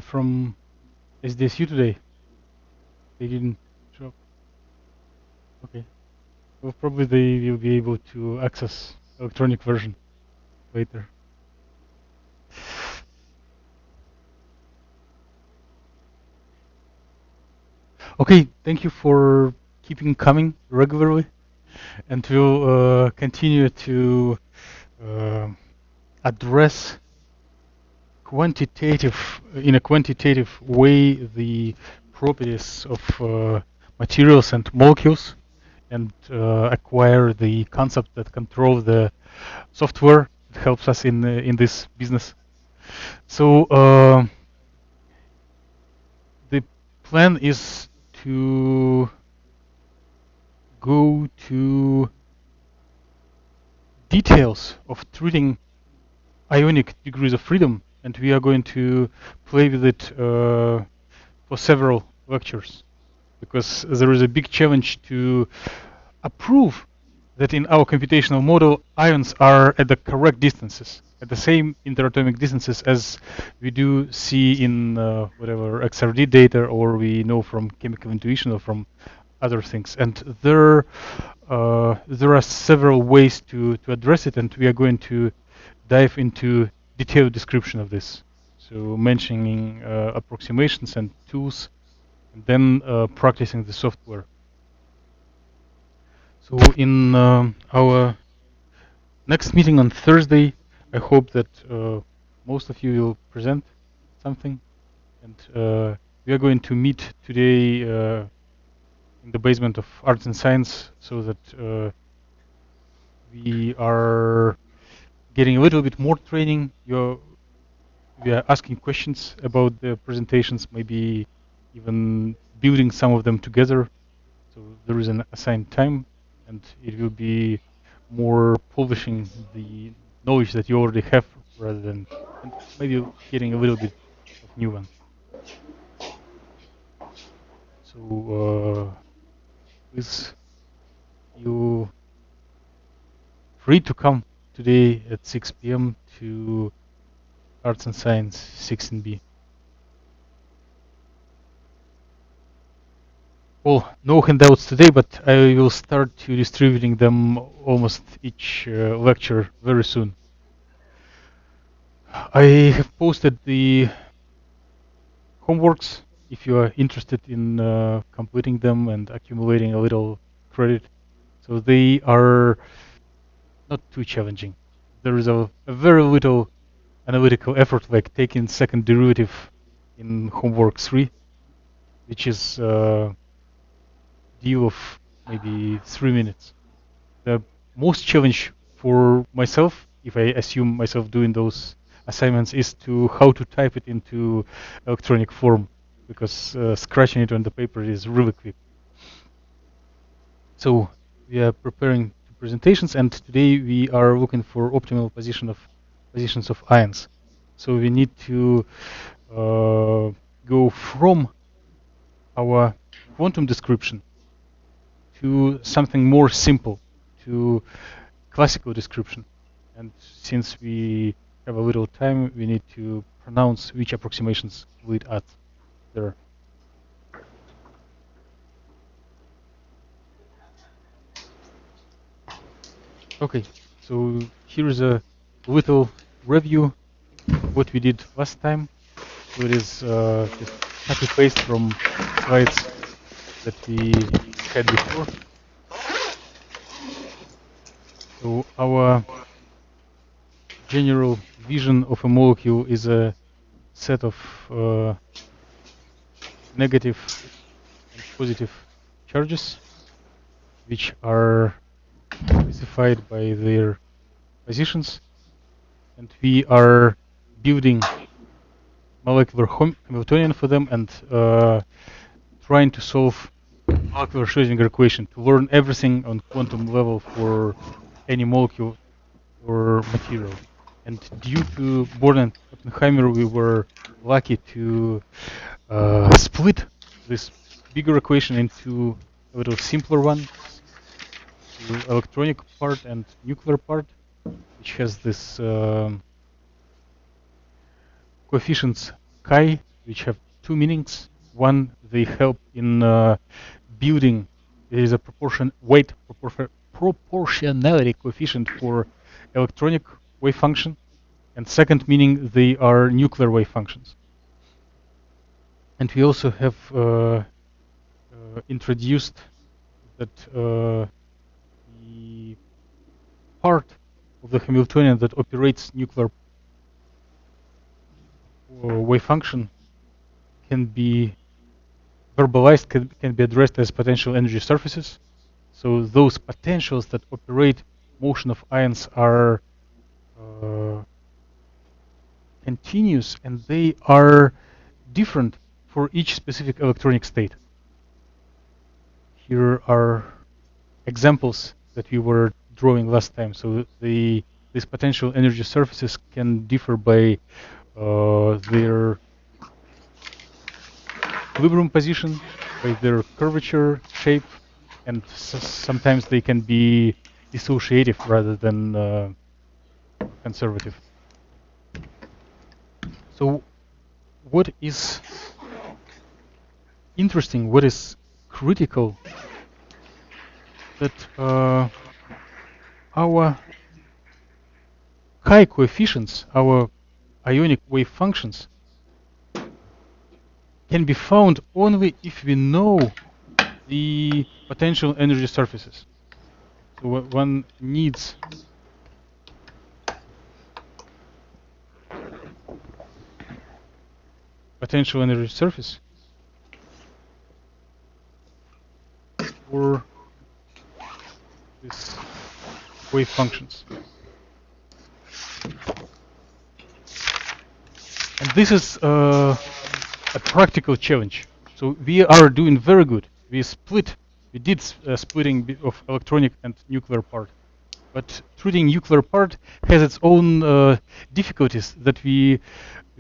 From SDSU today. They didn't drop. Okay. Well, probably they will be able to access electronic version later. Okay, thank you for keeping coming regularly, and we'll continue to address in a quantitative way the properties of materials and molecules, and acquire the concept that controls the software that helps us in this business. So the plan is to go to details of treating ionic degrees of freedom, and we are going to play with it for several lectures, because there is a big challenge to approve that in our computational model ions are at the correct distances, at the same interatomic distances as we do see in whatever XRD data, or we know from chemical intuition or from other things. And there are several ways to address it, and we are going to dive into detailed description of this. So mentioning approximations and tools, and then practicing the software. So in our next meeting on Thursday, I hope that most of you will present something, and we are going to meet today in the basement of Arts and Science, so that we are getting a little bit more training. We are asking questions about the presentations, maybe even building some of them together. So there is an assigned time and it will be more polishing the knowledge that you already have rather than and maybe getting a little bit of new one. So please feel free to come today at 6 p.m. to Arts and Science 16B. Well, no handouts today, but I will start to distributing them almost each lecture very soon. I have posted the homeworks if you are interested in completing them and accumulating a little credit. So they are not too challenging. There is a very little analytical effort, like taking second derivative in homework 3, which is a deal of maybe 3 minutes. The most challenge for myself, if I assume myself doing those assignments, is to how to type it into electronic form, because scratching it on the paper is really quick. So we are preparing two presentations, and today we are looking for optimal positions of ions. So we need to go from our quantum description to something more simple, to classical description. And since we have a little time, we need to pronounce which approximations lead us there. Okay, so here is a little review of what we did last time. So it is just copy paste from slides that we had before. So our general vision of a molecule is a set of negative and positive charges, which are specified by their positions, and we are building molecular Hamiltonian for them and trying to solve molecular Schrödinger equation to learn everything on quantum level for any molecule or material. And due to Born and Oppenheimer, we were lucky to split this bigger equation into a little simpler one, the electronic part and nuclear part, which has this coefficients chi, which have two meanings. One, they help in building. There is a proportionality coefficient for electronic wave function, and second meaning they are nuclear wave functions. And we also have introduced that the part of the Hamiltonian that operates nuclear wave function can be verbalized, can be addressed as potential energy surfaces. So those potentials that operate motion of ions are continuous, and they are different for each specific electronic state. Here are examples that we were drawing last time. So these potential energy surfaces can differ by their equilibrium position, by their curvature, shape, and sometimes they can be dissociative rather than conservative. So what is interesting, what is critical, that our chi coefficients, our ionic wave functions, can be found only if we know the potential energy surfaces. So one needs potential energy surface for these wave functions. And this is a practical challenge. So we are doing very good. We split We did splitting of electronic and nuclear part. But treating nuclear part has its own difficulties that we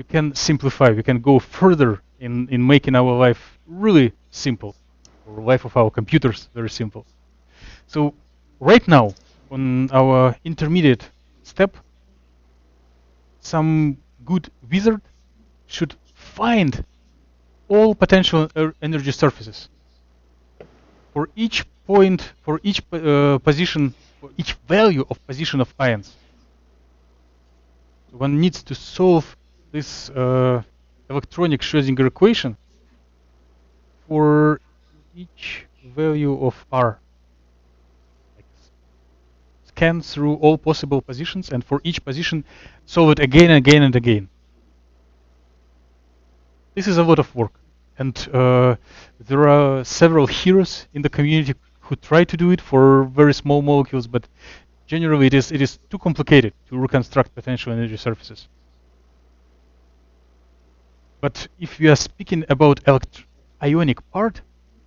can simplify. We can go further in making our life really simple, or life of our computers very simple. So right now, on our intermediate step, some good wizard should find all potential energy surfaces for each point, for each position, for each value of position of ions. One needs to solve this electronic Schrödinger equation for each value of R. Like scan through all possible positions, and for each position solve it again and again and again. This is a lot of work, and there are several heroes in the community who try to do it for very small molecules, but generally it is too complicated to reconstruct potential energy surfaces. But if we are speaking about ionic part,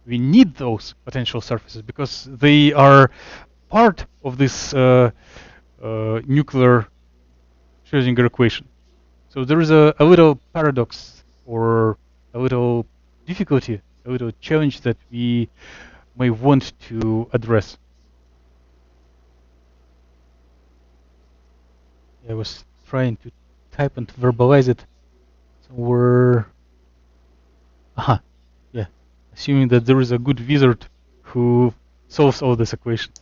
we need those potential surfaces because they are part of this nuclear Schrödinger equation. So there is a little paradox or a little difficulty, a little challenge that we may want to address. I was trying to type and verbalize it somewhere. Aha, yeah. Assuming that there is a good wizard who solves all this equation.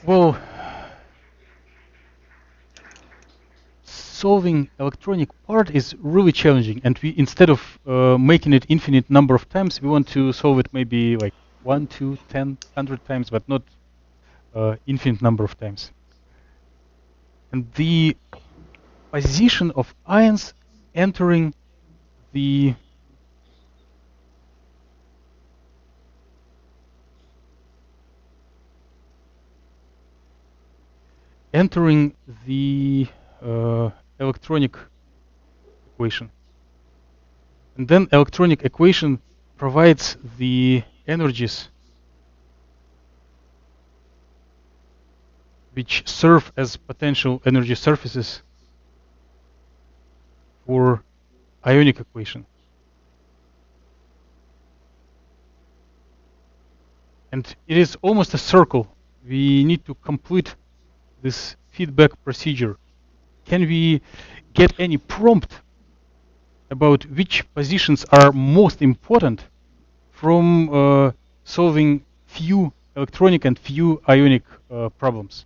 Well, solving electronic part is really challenging, and we, instead of making it infinite number of times, we want to solve it maybe like 1, 2, 10, 100 times, but not infinite number of times. And the position of ions entering the electronic equation. And then electronic equation provides the energies which serve as potential energy surfaces for ionic equation. And it is almost a circle. We need to complete this feedback procedure. Can we get any prompt about which positions are most important from solving few electronic and few ionic problems?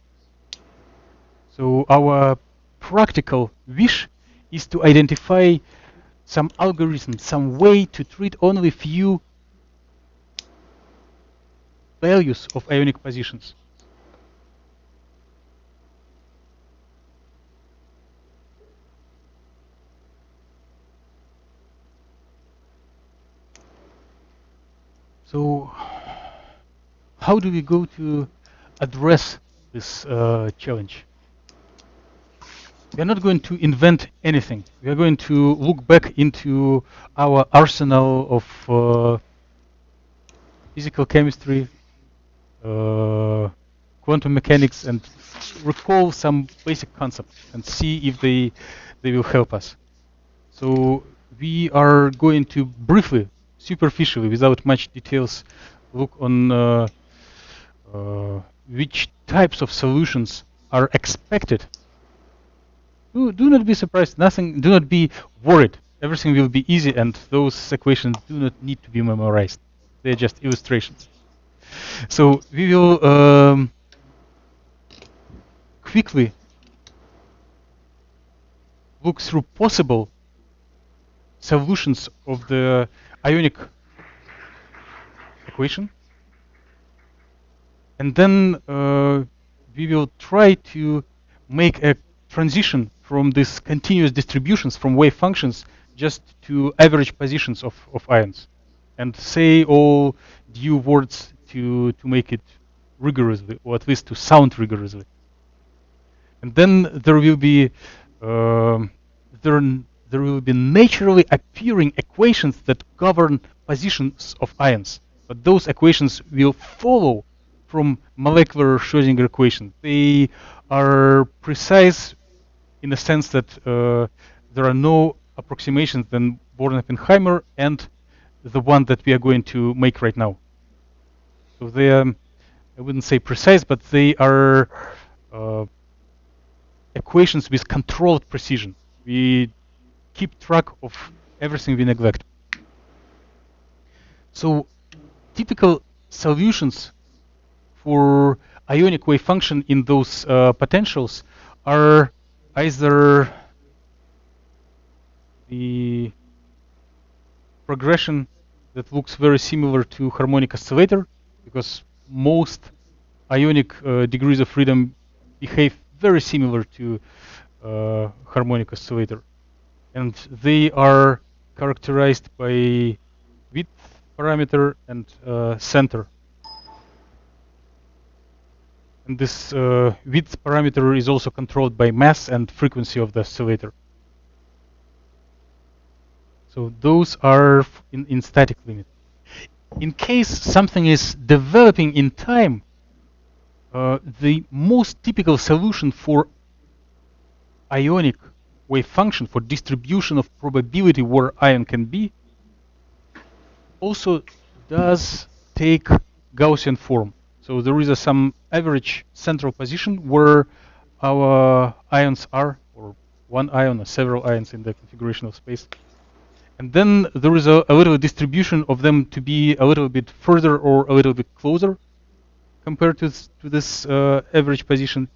So our practical wish is to identify some algorithm, some way to treat only few values of ionic positions. So how do we go to address this challenge? We are not going to invent anything. We are going to look back into our arsenal of physical chemistry, quantum mechanics, and recall some basic concepts and see if they will help us. So we are going to briefly, superficially, without much details, look on which types of solutions are expected. Do not be surprised, nothing, do not be worried. Everything will be easy, and those equations do not need to be memorized. They're just illustrations. So we will quickly look through possible solutions of the ionic equation, and then we will try to make a transition from these continuous distributions from wave functions just to average positions of ions, and say all due words to make it rigorously, or at least to sound rigorously. And then there will be there there will be naturally appearing equations that govern positions of ions. But those equations will follow from molecular Schrödinger equation. They are precise in the sense that there are no approximations than Born-Oppenheimer and the one that we are going to make right now. So they are, I wouldn't say precise, but they are equations with controlled precision. We keep track of everything we neglect. So typical solutions for ionic wave function in those potentials are either the progression that looks very similar to harmonic oscillator, because most ionic degrees of freedom behave very similar to harmonic oscillator. And they are characterized by width parameter and center. And this width parameter is also controlled by mass and frequency of the oscillator. So those are in static limit. In case something is developing in time, the most typical solution for ionic wave function, for distribution of probability where ion can be, also does take Gaussian form. So there is some average central position where our ions are, or one ion or several ions in the configurational space. And then there is a little distribution of them to be a little bit further or a little bit closer compared to this average position,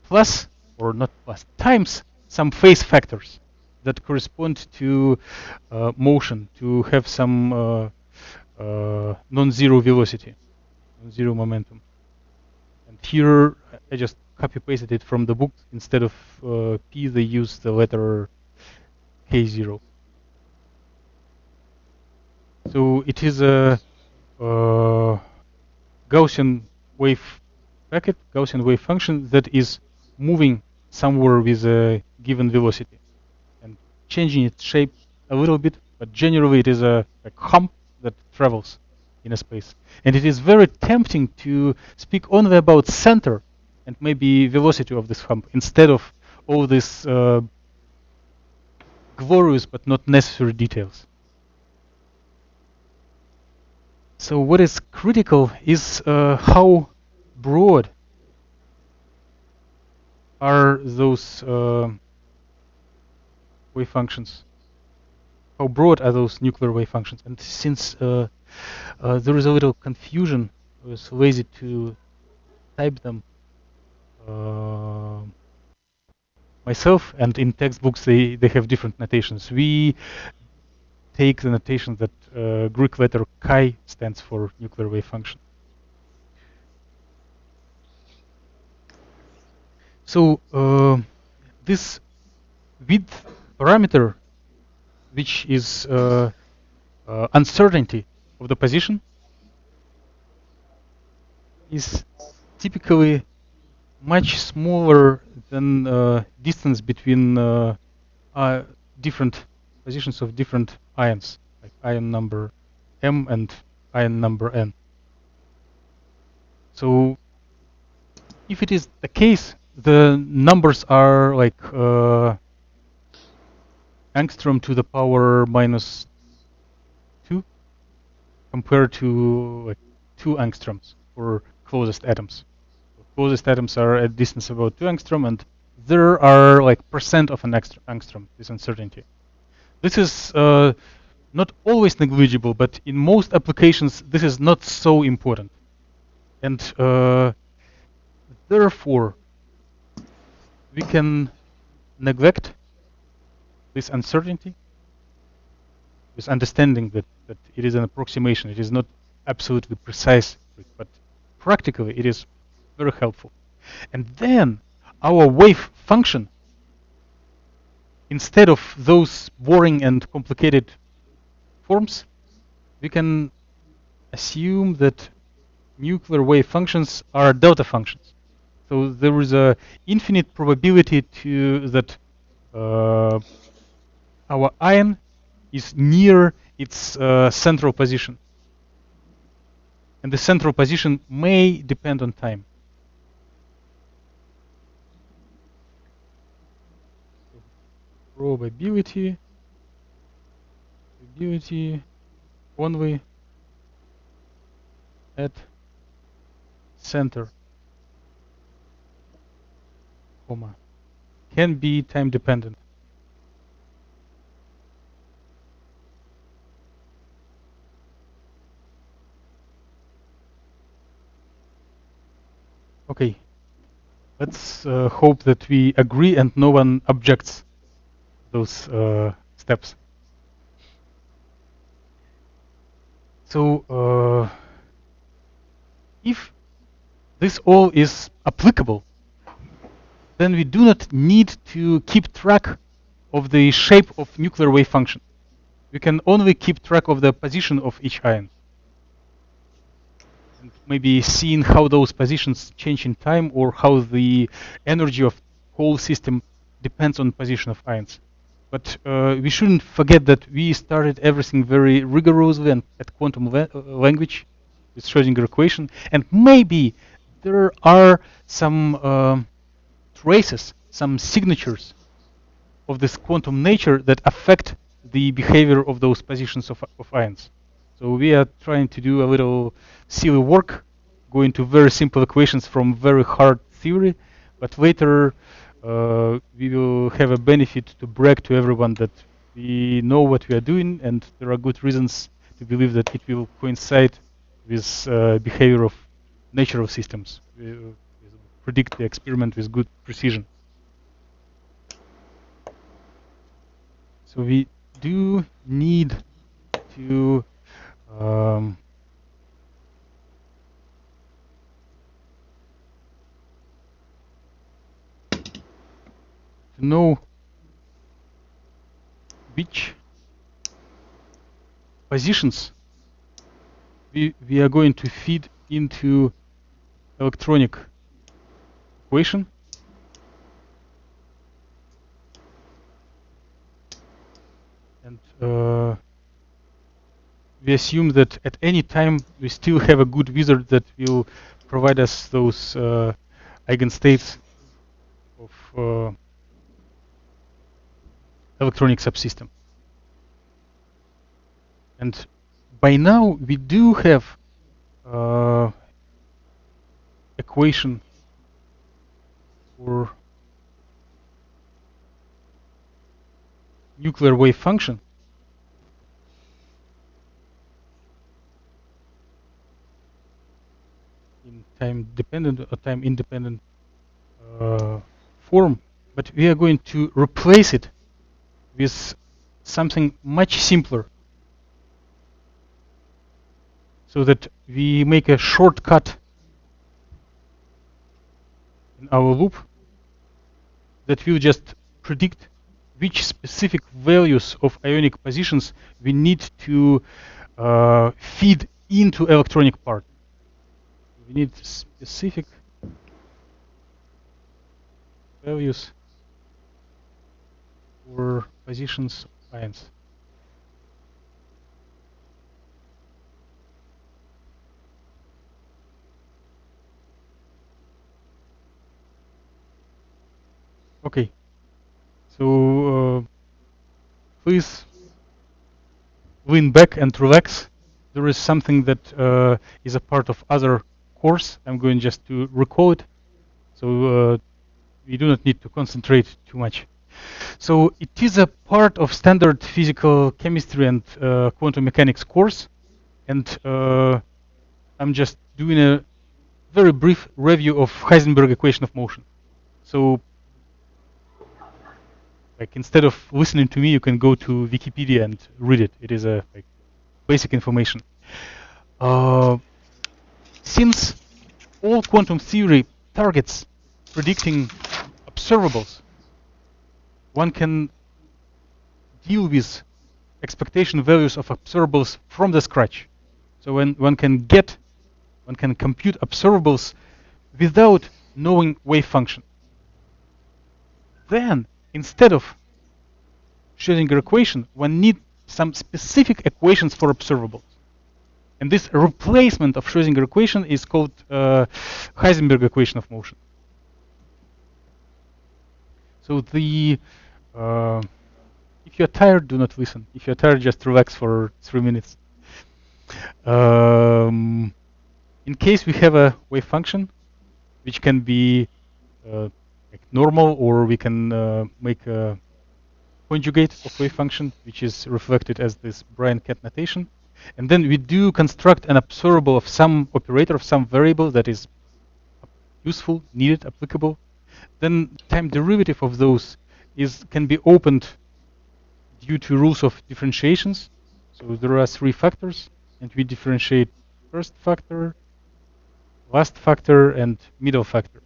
plus, or not plus, times some phase factors that correspond to motion, to have some non-zero velocity, non-zero momentum. And here I just copy-pasted it from the book. Instead of P, they use the letter K0. So it is a Gaussian wave packet, Gaussian wave function that is moving somewhere with a given velocity and changing its shape a little bit, but generally it is a hump that travels in a space. And it is very tempting to speak only about center and maybe velocity of this hump instead of all these glorious but not necessary details. So what is critical is how broad are those wave functions. How broad are those nuclear wave functions? And since there is a little confusion, I was lazy to type them myself, and in textbooks they have different notations. We take the notation that Greek letter chi stands for nuclear wave function. So this width parameter, which is uncertainty of the position, is typically much smaller than distance between different positions of different ions, like ion number m and ion number n. So if it is the case, the numbers are like angstrom to the power minus 2 compared to like 2 angstroms for closest atoms. Closest atoms are at distance about 2 angstrom, and there are like percent of an angstrom, this uncertainty. This is not always negligible, but in most applications this is not so important. And therefore we can neglect this uncertainty, this understanding that it is an approximation, it is not absolutely precise, but practically it is very helpful. And then our wave function, instead of those boring and complicated forms, we can assume that nuclear wave functions are delta functions. So there is a infinite probability to that our ion is near its central position. And the central position may depend on time. Probability only at center, comma, can be time dependent. Okay, let's hope that we agree and no one objects those steps. So if this all is applicable, then we do not need to keep track of the shape of nuclear wave function. We can only keep track of the position of each ion. And maybe seeing how those positions change in time or how the energy of whole system depends on position of ions. But we shouldn't forget that we started everything very rigorously and at quantum language with Schrödinger equation, and maybe there are some traces, some signatures of this quantum nature that affect the behavior of those positions of ions. So we are trying to do a little silly work, go into very simple equations from very hard theory, but later we will have a benefit to brag to everyone that we know what we are doing, and there are good reasons to believe that it will coincide with behavior of nature of systems. We predict the experiment with good precision. So we do need to know which positions we are going to feed into electronic equation. And we assume that at any time we still have a good wizard that will provide us those eigenstates of electronic subsystem. And by now we do have equation for nuclear wave function in time dependent or time independent form, but we are going to replace it with something much simpler, so that we make a shortcut in our loop that will just predict which specific values of ionic positions we need to feed into electronic part. We need specific values for positions of ions. Okay, so please lean back and relax. There is something that is a part of other course. I'm going just to recall it, so we do not need to concentrate too much. So it is a part of standard physical chemistry and quantum mechanics course, and I'm just doing a very brief review of Heisenberg equation of motion. So like instead of listening to me, you can go to Wikipedia and read it. It is a basic information. Since all quantum theory targets predicting observables, one can deal with expectation values of observables from the scratch. So when one can compute observables without knowing wave function. Then, instead of Schrödinger equation, one needs some specific equations for observables. And this replacement of Schrödinger equation is called Heisenberg equation of motion. So the if you're tired, do not listen. If you're tired, just relax for 3 minutes. In case we have a wave function, which can be like normal, or we can make a conjugate of wave function, which is reflected as this Bryan-Cat notation. And then we do construct an observable of some operator, of some variable that is useful, needed, applicable. Then time derivative of those can be opened due to rules of differentiations. So there are 3 factors, and we differentiate first factor, last factor, and middle factor.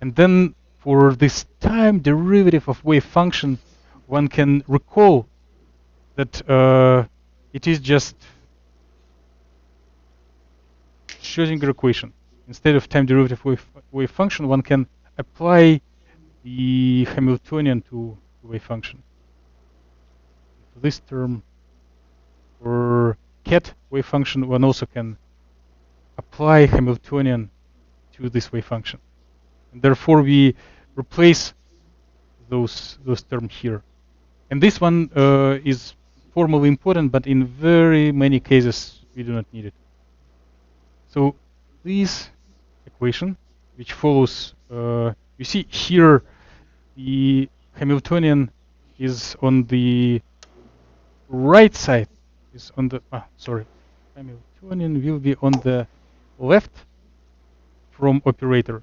And then for this time derivative of wave function, one can recall that it is just Schrödinger equation. Instead of time derivative wave function, one can apply the Hamiltonian to wave function. This term, for cat wave function, one also can apply Hamiltonian to this wave function. And therefore, we replace those terms here. And this one is formally important, but in very many cases, we do not need it. So this equation, which follows, you see here, the Hamiltonian is on the right side, is on the, Hamiltonian will be on the left from operator.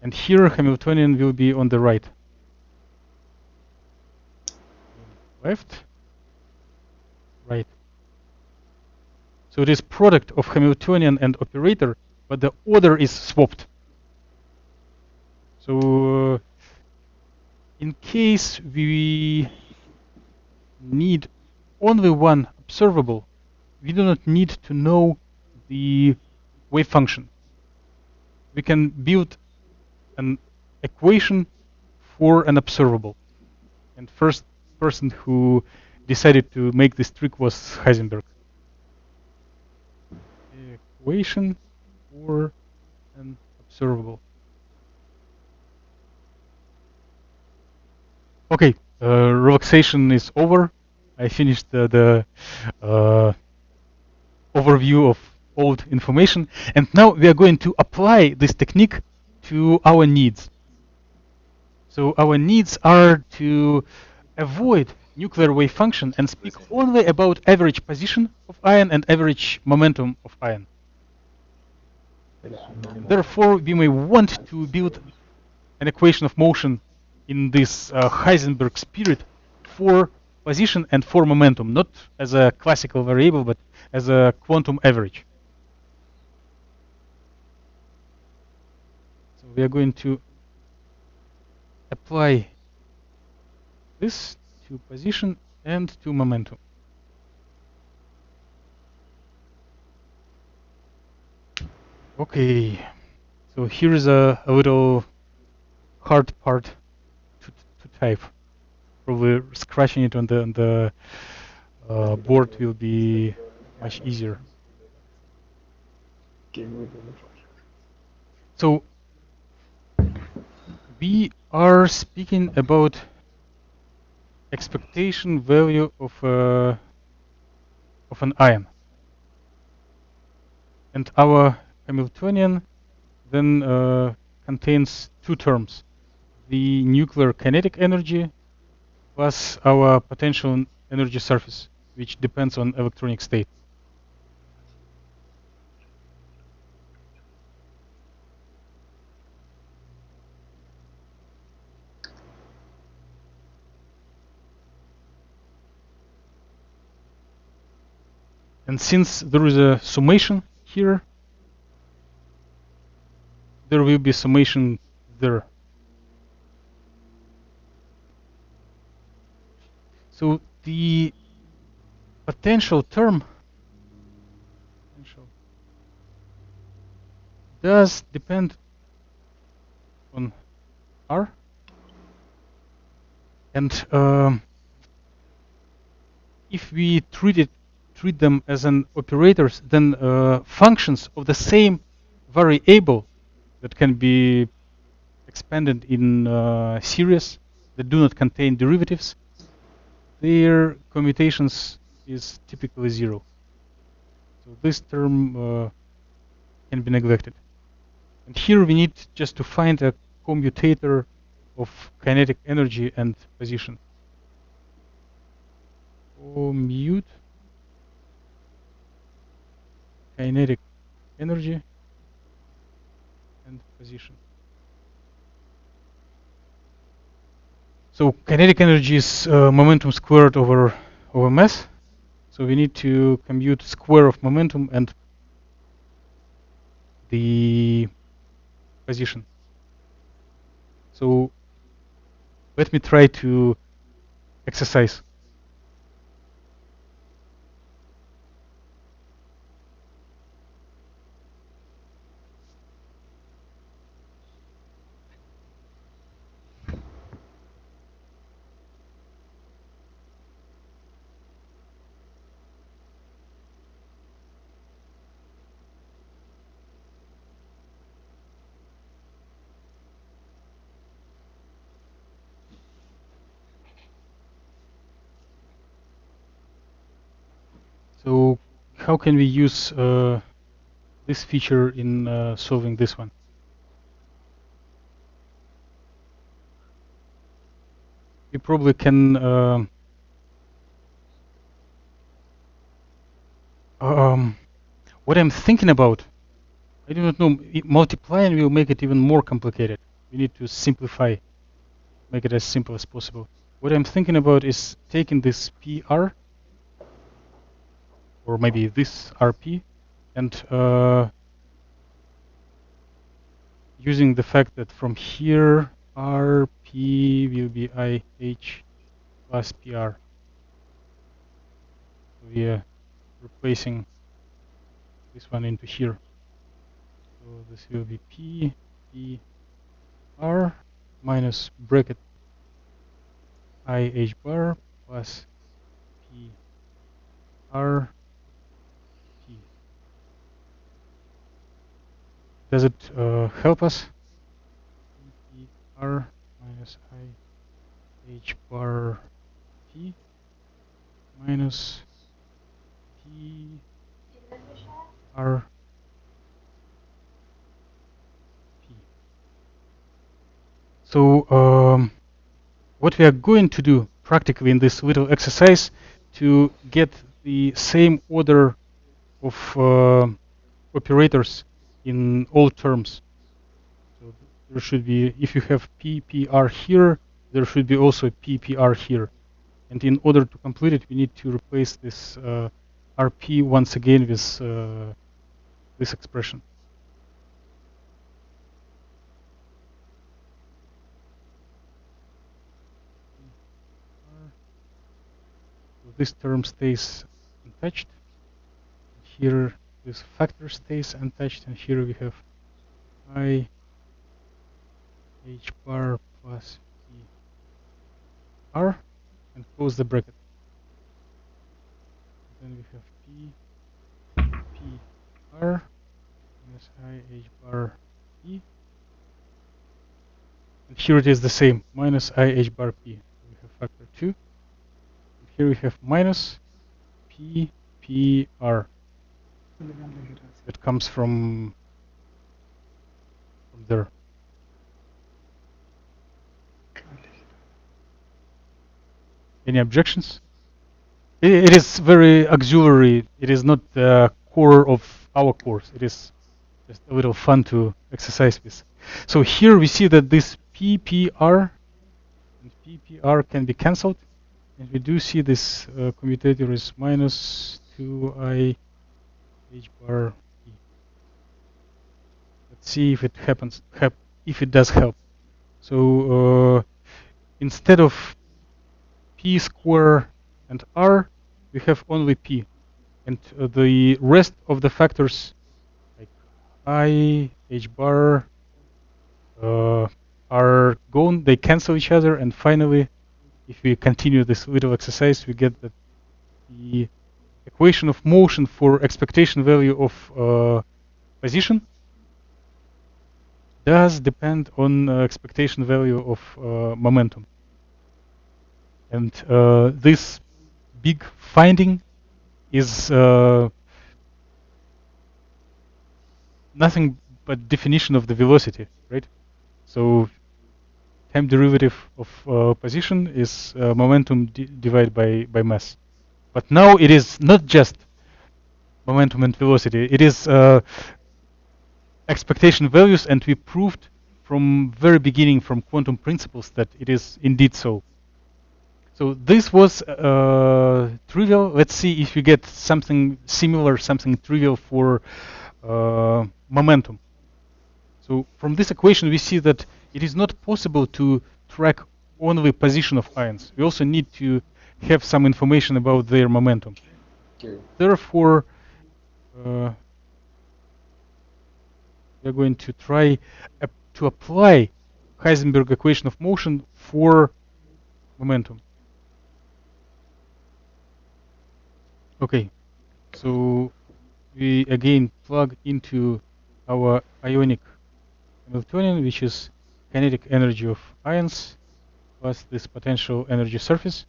And here Hamiltonian will be on the right. Left, right. So it is product of Hamiltonian and operator, but the order is swapped. So in case we need only one observable, we do not need to know the wave function. We can build an equation for an observable. And first person who decided to make this trick was Heisenberg. Equation for an observable. Okay, relaxation is over. I finished the overview of old information, and now we are going to apply this technique to our needs. So our needs are to avoid nuclear wave function and speak only about average position of ion and average momentum of ion. Therefore, we may want to build an equation of motion in this Heisenberg spirit for position and for momentum, not as a classical variable, but as a quantum average. So we are going to apply this to position and to momentum. Okay, so here is a little hard part to type. Probably scratching it on the board will be much easier. So we are speaking about expectation value of an ion, and our Hamiltonian then contains 2 terms: the nuclear kinetic energy plus our potential energy surface, which depends on electronic state. And since there is a summation here, there will be summation there. So the potential term does depend on R, and if we treat them as an operators, then functions of the same variable that can be expanded in series that do not contain derivatives, their commutations is typically 0. So this term can be neglected. And here we need just to find a commutator of kinetic energy and position. Commute kinetic energy and position. So kinetic energy is momentum squared over mass. So we need to compute square of momentum and the position. So let me try to exercise. So how can we use this feature in solving this one? We probably can what I'm thinking about, I do not know, multiplying will make it even more complicated. We need to simplify, make it as simple as possible. What I'm thinking about is taking this PR, or maybe this RP, and using the fact that from here RP will be IH plus PR. We are replacing this one into here. So this will be P, PR minus bracket IH bar plus PR P. Does it help us? PR minus IH bar P minus PR P. So what we are going to do practically in this little exercise to get the same order of operators in all terms. So there should be, if you have PPR here, there should be also PPR here. And in order to complete it, we need to replace this RP once again with this expression. So this term stays untouched. Here this factor stays untouched, and here we have I H bar plus P R, and close the bracket. Then we have P R minus I H bar P, and here it is the same, minus I H bar P. We have factor 2. And here we have minus P R. It comes from there. Any objections? It is very auxiliary. It is not the core of our course. It is just a little fun to exercise with. So here we see that this PPR and PPR can be cancelled, and we do see this commutator is minus 2I H bar P. Let's see if it happens. If it does help. So instead of P square and R, we have only P, and the rest of the factors like I, H bar are gone. They cancel each other, and finally, if we continue this little exercise, we get that the equation of motion for expectation value of position does depend on expectation value of momentum. And this big finding is nothing but definition of the velocity, right? So time derivative of position is momentum divided by mass. But now it is not just momentum and velocity, it is expectation values, and we proved from very beginning from quantum principles that it is indeed so. So this was trivial. Let's see if we get something similar, something trivial for momentum. So from this equation we see that it is not possible to track only position of ions. We also need to have some information about their momentum. Okay. Therefore, we are going to try to apply Heisenberg equation of motion for momentum. Okay, so we again plug into our ionic Hamiltonian, which is kinetic energy of ions plus this potential energy surface.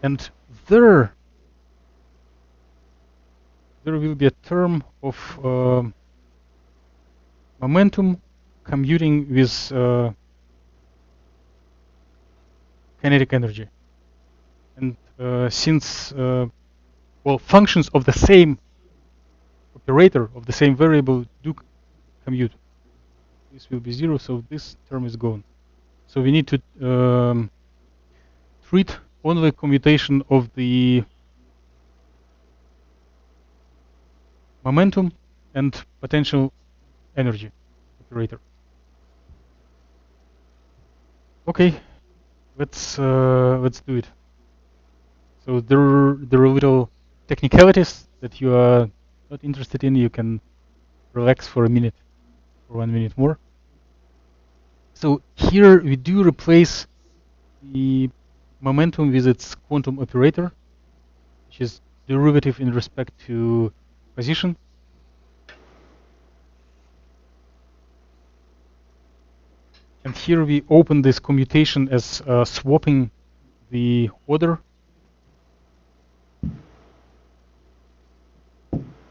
And there will be a term of momentum commuting with kinetic energy. And since well, functions of the same operator, of the same variable, do commute, this will be 0, so this term is gone. So we need to treat only commutation of the momentum and potential energy operator. Okay, let's do it. So there are little technicalities that you are not interested in. You can relax for a minute, or 1 minute more. So here we do replace the momentum with its quantum operator, which is derivative in respect to position. And here we open this commutation as swapping the order.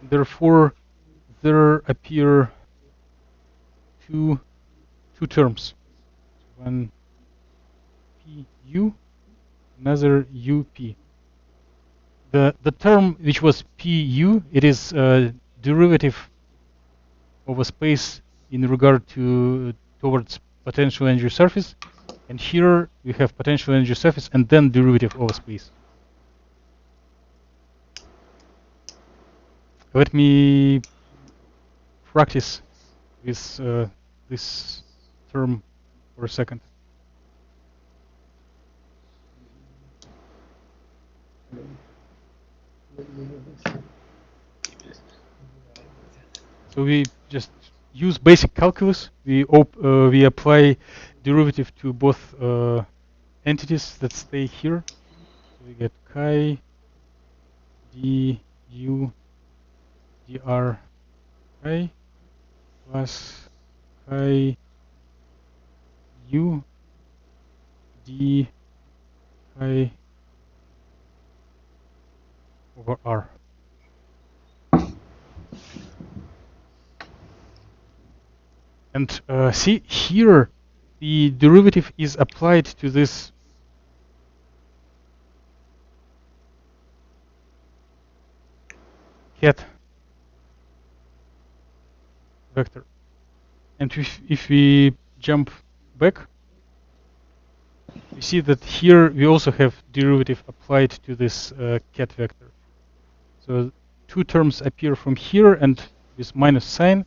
Therefore, there appear two terms. One pu, another up. The term which was pu, it is derivative of a space in regard to towards potential energy surface, and here we have potential energy surface and then derivative of a space. Let me practice with this term for a second. So we just use basic calculus. We apply derivative to both entities that stay here. So we get chi du dr chi plus chi u d chi over r. And see here, the derivative is applied to this ket vector. And if we jump back, we see that here we also have derivative applied to this ket vector. So two terms appear from here and with minus sign,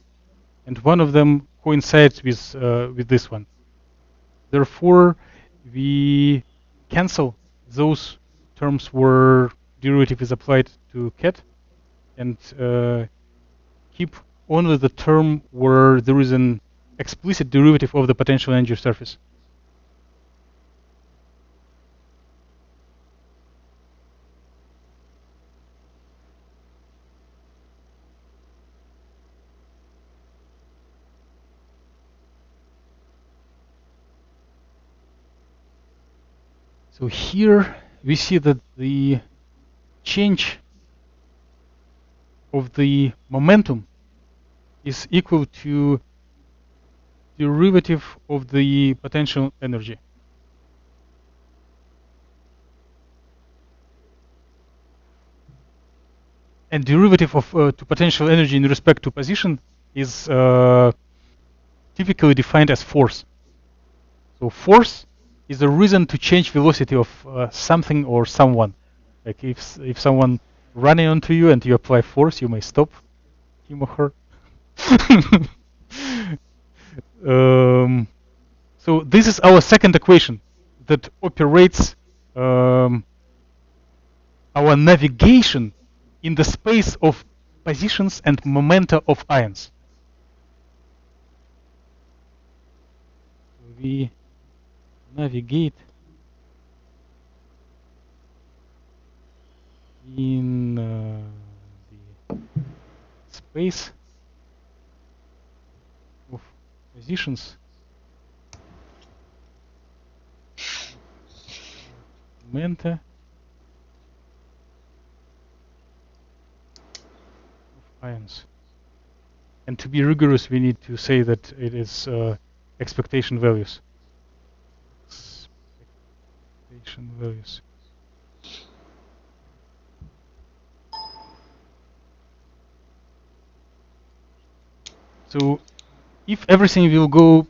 and one of them coincides with this one. Therefore, we cancel those terms where derivative is applied to ket, and keep only the term where there is an explicit derivative of the potential energy surface. So here we see that the change of the momentum is equal to derivative of the potential energy. And derivative of to potential energy in respect to position is typically defined as force. So force is the reason to change velocity of something or someone. Like if someone running onto you and you apply force, you may stop him or her. So this is our second equation that operates our navigation in the space of positions and momenta of ions. We navigate in the space of positions, momenta of ions. And to be rigorous, we need to say that it is expectation values. Expectation values. So if everything will go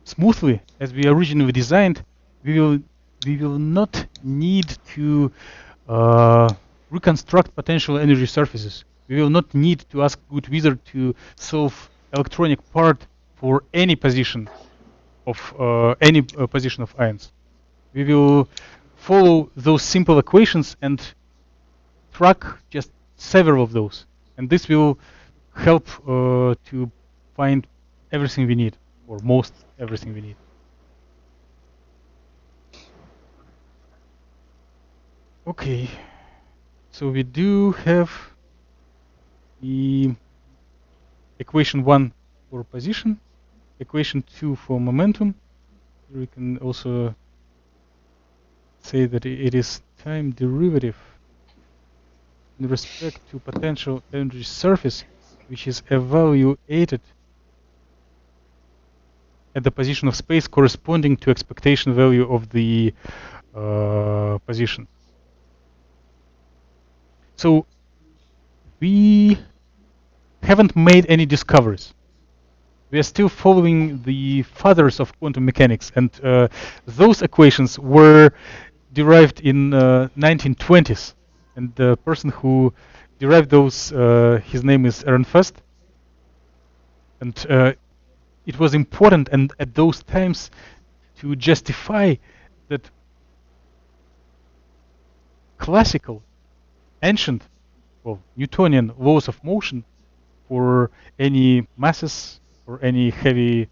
smoothly as we originally designed, we will not need to reconstruct potential energy surfaces. We will not need to ask good wizard to solve electronic part for any position of position of ions. We will follow those simple equations and track just several of those, and this will help to find everything we need, or most everything we need. Okay, so we do have the equation 1 for position, equation 2 for momentum. We can also say that it is time derivative in respect to potential energy surface, which is evaluated at the position of space corresponding to expectation value of the position. So we haven't made any discoveries. We are still following the fathers of quantum mechanics, and those equations were derived in 1920s. And the person who derived those, his name is Ehrenfest. And it was important, and at those times, to justify that classical, ancient, well, Newtonian laws of motion for any masses or any heavy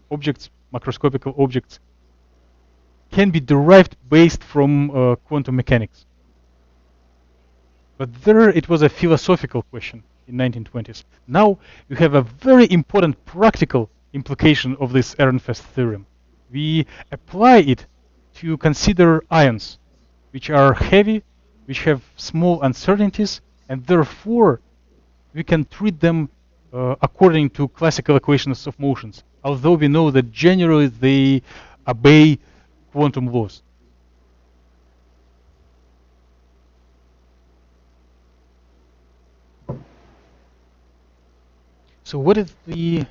objects, macroscopical objects, can be derived based from quantum mechanics. But there it was a philosophical question in 1920s. Now you have a very important practical implication of this Ehrenfest theorem. We apply it to consider ions, which are heavy, which have small uncertainties, and therefore we can treat them according to classical equations of motions, although we know that generally they obey quantum laws. So what is the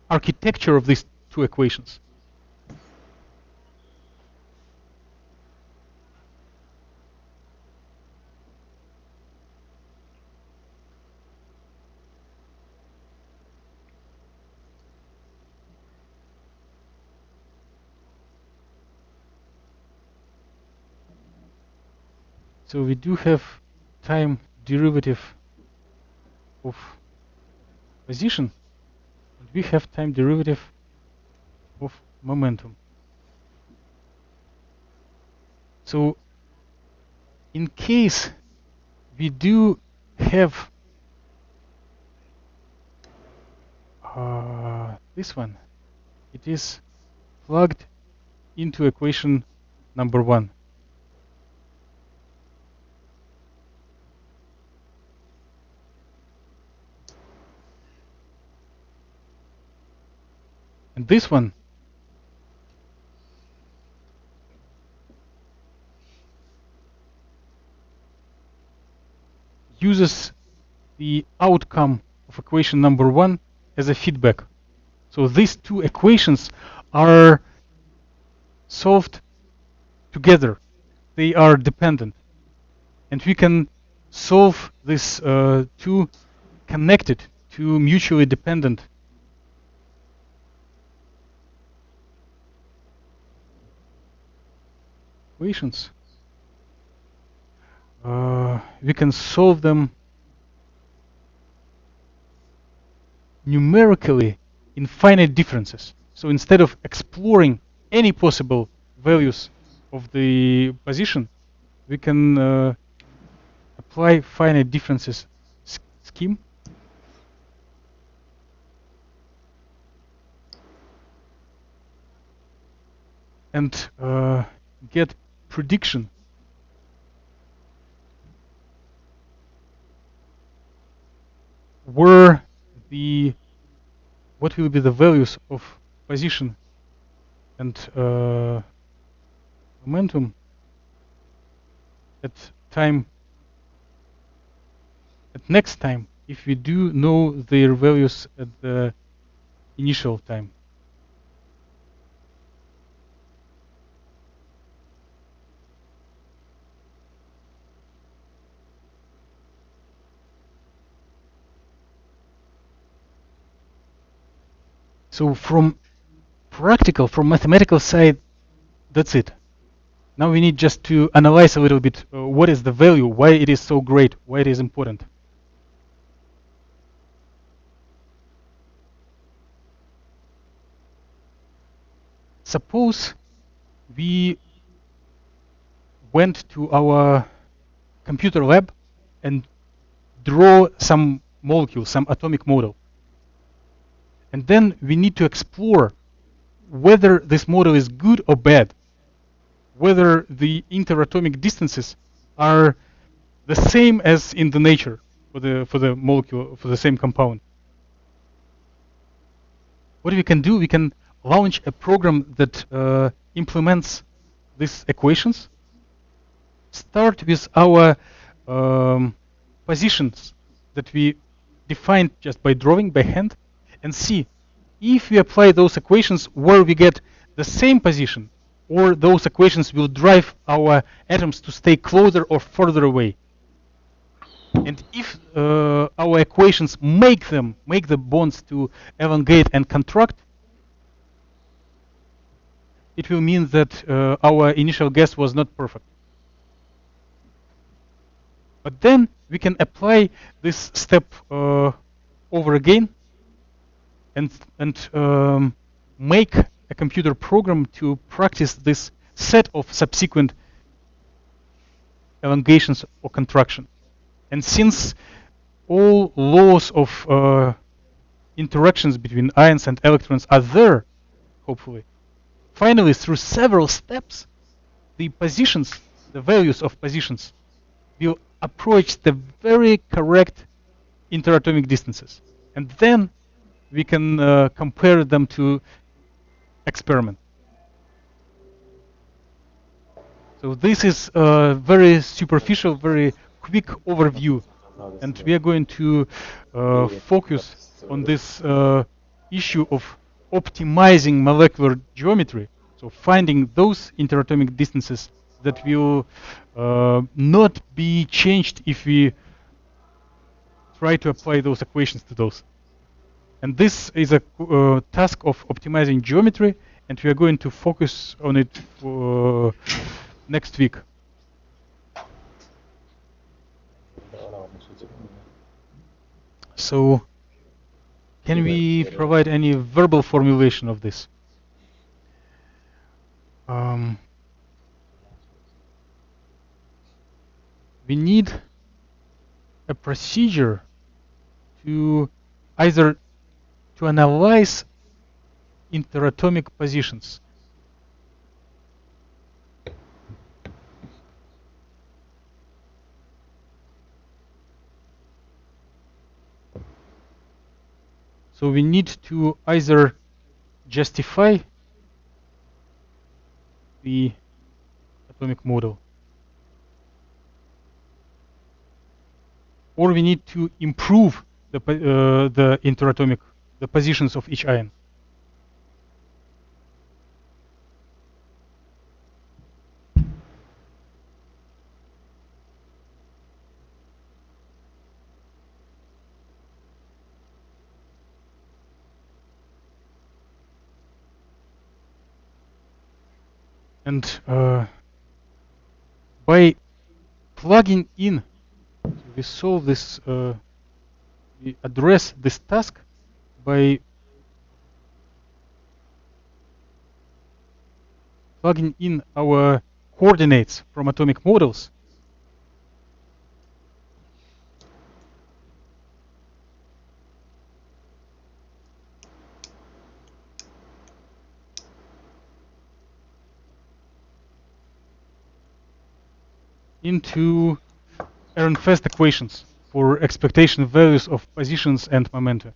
architecture of these two equations? So we do have time derivative of position, and we have time derivative of momentum. So in case we do have this one, it is plugged into equation number 1. And this one uses the outcome of equation number 1 as a feedback. So these two equations are solved together. They are dependent. And we can solve these two connected to mutually dependent equations. We can solve them numerically in finite differences. So instead of exploring any possible values of the position, we can apply finite differences scheme. And get prediction where what will be the values of position and momentum at next time if we do know their values at the initial time. So from mathematical side, that's it. Now we need just to analyze a little bit what is the value, why it is so great, why it is important. Suppose we went to our computer lab and draw some molecule, some atomic model. And then we need to explore whether this model is good or bad, whether the interatomic distances are the same as in the nature for the molecule, for the same compound. What we can do, we can launch a program that implements these equations. Start with our positions that we defined just by drawing by hand, and see if we apply those equations where we get the same position, or those equations will drive our atoms to stay closer or further away. And if our equations make the bonds to elongate and contract, it will mean that our initial guess was not perfect. But then we can apply this step over again and make a computer program to practice this set of subsequent elongations or contraction. And since all laws of interactions between ions and electrons are there, hopefully, finally through several steps, the positions, the values of positions, will approach the very correct interatomic distances. And then we can compare them to experiment. So this is a very superficial, very quick overview. And we are going to focus on this issue of optimizing molecular geometry. So finding those interatomic distances that will not be changed if we try to apply those equations to those. And this is a task of optimizing geometry, and we are going to focus on it next week. So, can we provide any verbal formulation of this? We need a procedure to either to analyze interatomic positions. So we need to either justify the atomic model, or we need to improve the interatomic, the positions of each ion. And by plugging in, so we solve this, we address this task by plugging in our coordinates from atomic models into Ehrenfest equations for expectation values of positions and momenta.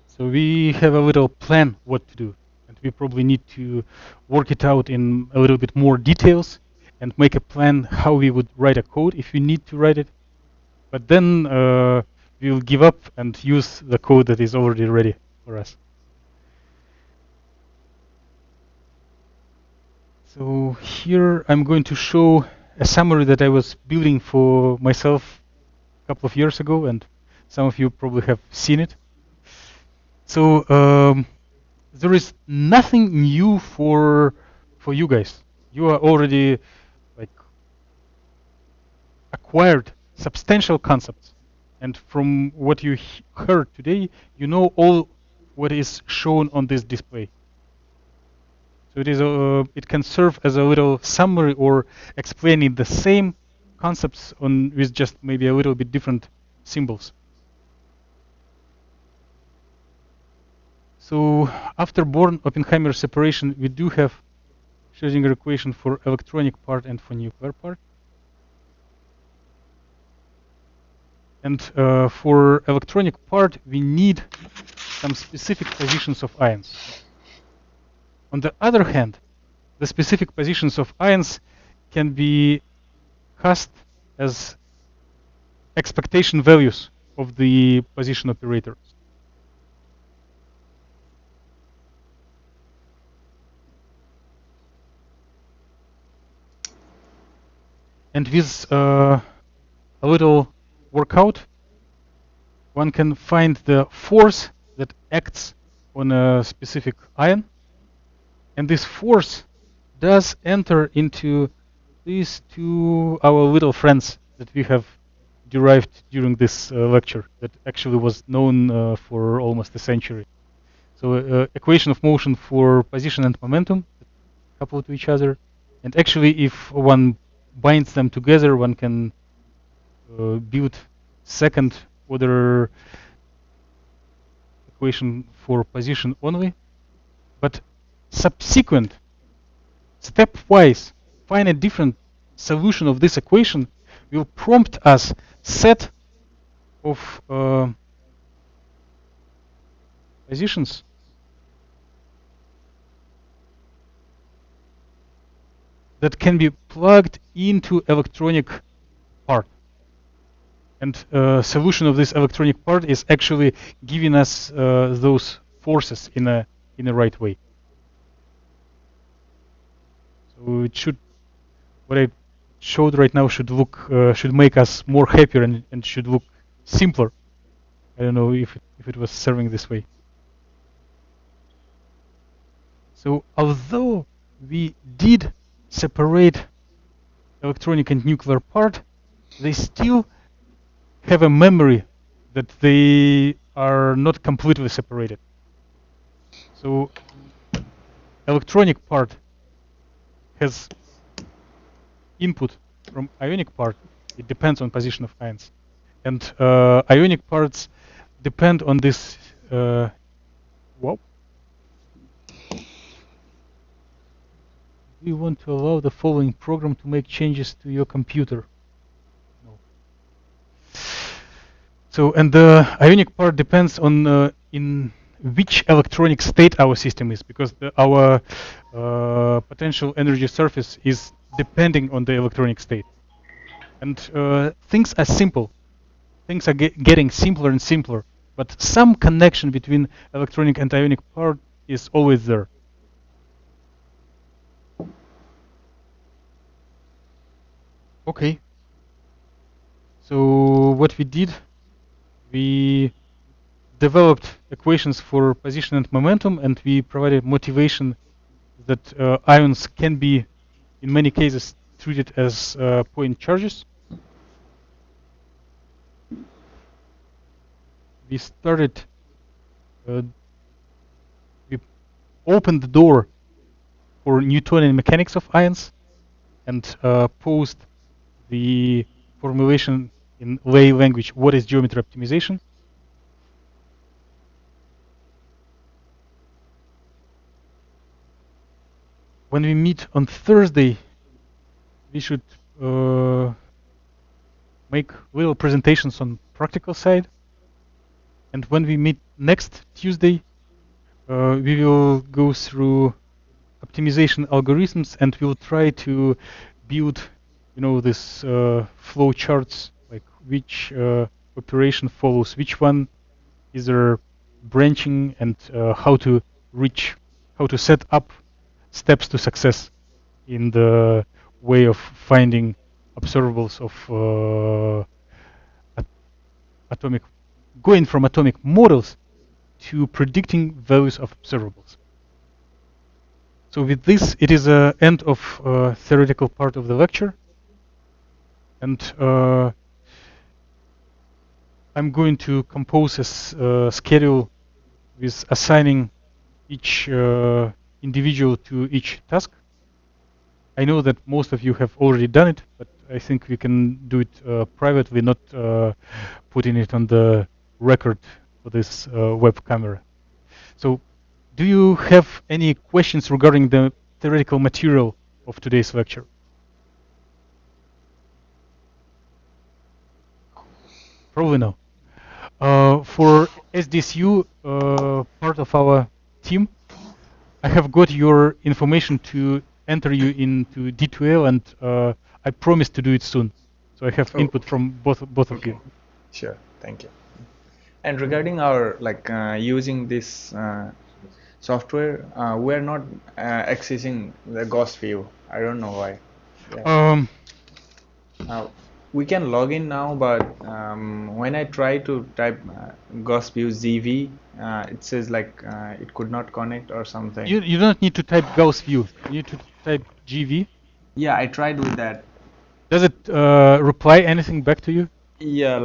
So we have a little plan what to do, and we probably need to work it out in a little bit more details and make a plan how we would write a code if we need to write it. But then we'll give up and use the code that is already ready for us. So here I'm going to show a summary that I was building for myself a couple of years ago, and some of you probably have seen it. So there is nothing new for you guys. You are already like acquired substantial concepts, and from what you heard today, you know all what is shown on this display. So it is it can serve as a little summary or explaining the same concepts with just maybe a little bit different symbols. So after Born-Oppenheimer separation, we do have Schrödinger equation for electronic part and for nuclear part. And for electronic part, we need some specific positions of ions. On the other hand, the specific positions of ions can be cast as expectation values of the position operators. And with a little workout, one can find the force that acts on a specific ion. And this force does enter into these two our little friends that we have derived during this lecture that actually was known for almost a century. So equation of motion for position and momentum coupled to each other. And actually if one binds them together, one can build second order equation for position only. But subsequent stepwise find a different solution of this equation will prompt us set of positions that can be plugged into electronic part. And solution of this electronic part is actually giving us those forces in a right way. So it should, what I showed right now should look, should make us more happier and should look simpler. I don't know if it was serving this way. So although we did separate electronic and nuclear part, they still have a memory that they are not completely separated. So electronic part has input from ionic part. It depends on position of ions. And ionic parts depend on this we want to allow the following program to make changes to your computer. No. So, and the ionic part depends on in which electronic state our system is, because our potential energy surface is depending on the electronic state. And things are simple. Things are getting simpler and simpler, but some connection between electronic and ionic part is always there. Okay. So what we did, we developed equations for position and momentum, and we provided motivation that ions can be, in many cases, treated as point charges. We started, we opened the door for Newtonian mechanics of ions and posed the formulation in lay language, what is geometry optimization? When we meet on Thursday, we should make little presentations on practical side. And when we meet next Tuesday, we will go through optimization algorithms, and we'll try to build, this flow charts, like which operation follows which one, is there branching, and how to set up steps to success in the way of finding observables of going from atomic models to predicting values of observables. So with this, it is the end of theoretical part of the lecture, and I'm going to compose a schedule with assigning each individual to each task. I know that most of you have already done it, but I think we can do it privately, not putting it on the record for this web camera. So, do you have any questions regarding the theoretical material of today's lecture? Probably no. For SDSU, part of our team, I have got your information to enter you into D2L, and I promise to do it soon. So I have input from both of you. Sure, thank you. And regarding our using this software, we're not accessing the Gauss view. I don't know why. Yeah. We can log in now, but when I try to type Gauss view ZV, it says it could not connect or something. You don't need to type Gauss view. You need to type GV. Yeah, I tried with that. Does it reply anything back to you? Yeah,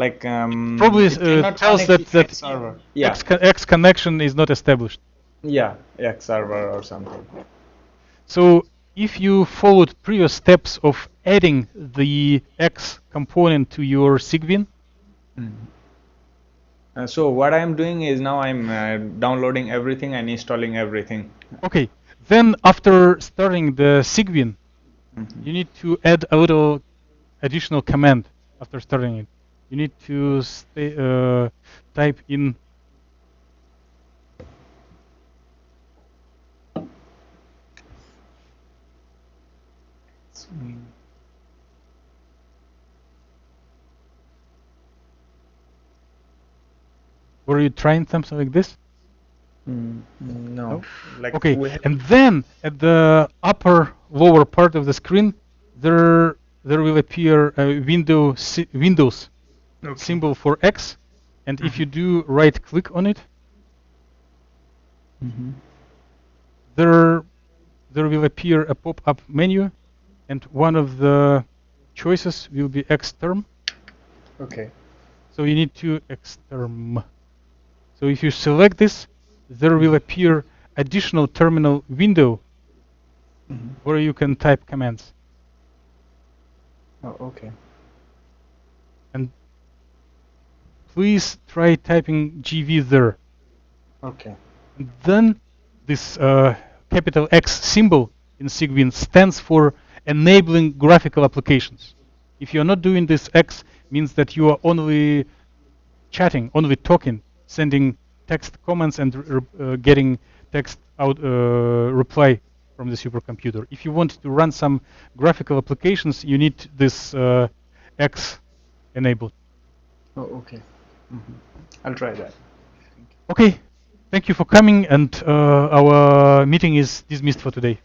probably tells that X server. Yeah. X connection is not established. Yeah, X server or something. So if you followed previous steps of adding the X component to your SIGWIN. So what I'm doing is now I'm downloading everything and installing everything. Okay, then after starting the SIGWIN, you need to add a little additional command after starting it. You need to type in Were you trying something like this? No. Okay, and then at the lower part of the screen, there will appear a Windows symbol for X, and if you do right click on it, there will appear a pop-up menu, and one of the choices will be X term. Okay. So you need to X term. So if you select this, there will appear additional terminal window where you can type commands. Oh, okay. And please try typing GV there. Okay. And then this capital X symbol in Cygwin stands for enabling graphical applications. If you're not doing this, X means that you are only chatting, only talking, sending text comments and getting text out reply from the supercomputer. If you want to run some graphical applications, you need this X enabled. Oh, okay. I'll try that. Okay, thank you for coming, and our meeting is dismissed for today.